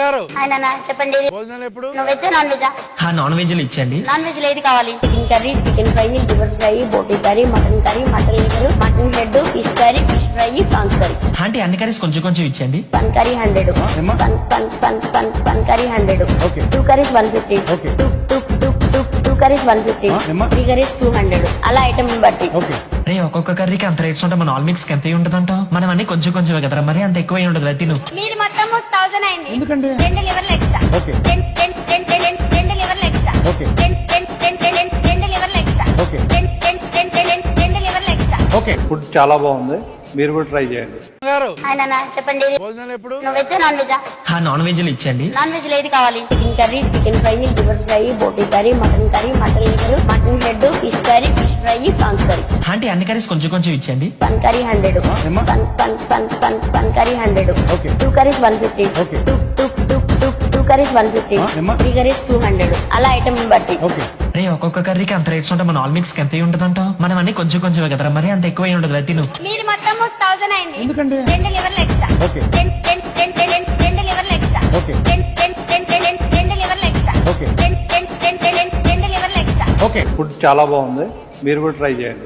గారు ఆయన చెప్పండి. భోజనాలు ఎప్పుడు? Veg non veg? Non veg ఇచ్చండి. నాన్ వెజ్ ఏది కావాలి? Chicken curry, chicken fry, liver fry, boti curry, mutton liver, mutton head, fish curry, fish fry, prawns curry. అంటే అన్ని కర్రీస్ కొంచెం కొంచెం ఇచ్చండి. పన్ కర్రీ 100, పన్ కర్రీ 100, 2 కర్రీస్ 150, 2 కర్రీస్ 150, 3 కర్రీస్ 200. అలా ఐటమ్ బట్టి. రే ఒక్కొక్క కర్రీకి అంత రేట్స్ ఉంటే మన ఆల్ మిక్స్ ఎంత ఉంటదంట? మనం అన్ని కొంచెం కొంచెం కదరా, మరి అంత ఎక్కువ ఉండదు. తిను. మీరు మొత్తం 1000 అయింది. ఎందుకంటే 2 లివర్లు ఎక్స్ట్రా. 2 లివర్లు ఎక్స్ట్రా. 2 లివర్లు ఎక్స్ట్రా. 2 లివర్లు ఎక్స్ట్రా. ఫుడ్ చాలా బాగుంది, మీరు కూడా ట్రై చేయండి. గారు ఆయన చెప్పండి. భోజనాలు ఎప్పుడు? Veg non veg? Non veg ఇచ్చండి. నాన్ వెజ్ ఏది కావాలి? Chicken curry, chicken fry, liver fry, boti curry, mutton liver, mutton head, fish curry, fish fry, prawns curry. అంటే అన్ని కర్రీస్ కొంచెం కొంచెం ఇచ్చండి. పన్ కర్రీ 100, పన్ కర్రీ 100, 2 కర్రీస్ 150, 2 కర్రీస్ 150, 3 కర్రీస్ 200. అలా ఐటమ్ బట్టి. రే ఒక్కొక్క కర్రీకి అంత రేట్స్ ఉంటే మన ఆల్ మిక్స్ ఎంత ఉంటదంట? మనం అన్ని కొంచెం కొంచెం కదరా, మరి అంత ఎక్కువ ఉండదు. తిను. మీరు మొత్తం 1000 అయింది. ఎందుకంటే 2 లివర్లు ఎక్స్ట్రా. 2 లివర్లు ఎక్స్ట్రా. 2 లివర్లు ఎక్స్ట్రా. 2 లివర్లు ఎక్స్ట్రా. ఫుడ్ చాలా బాగుంది, మీరు కూడా ట్రై చేయండి.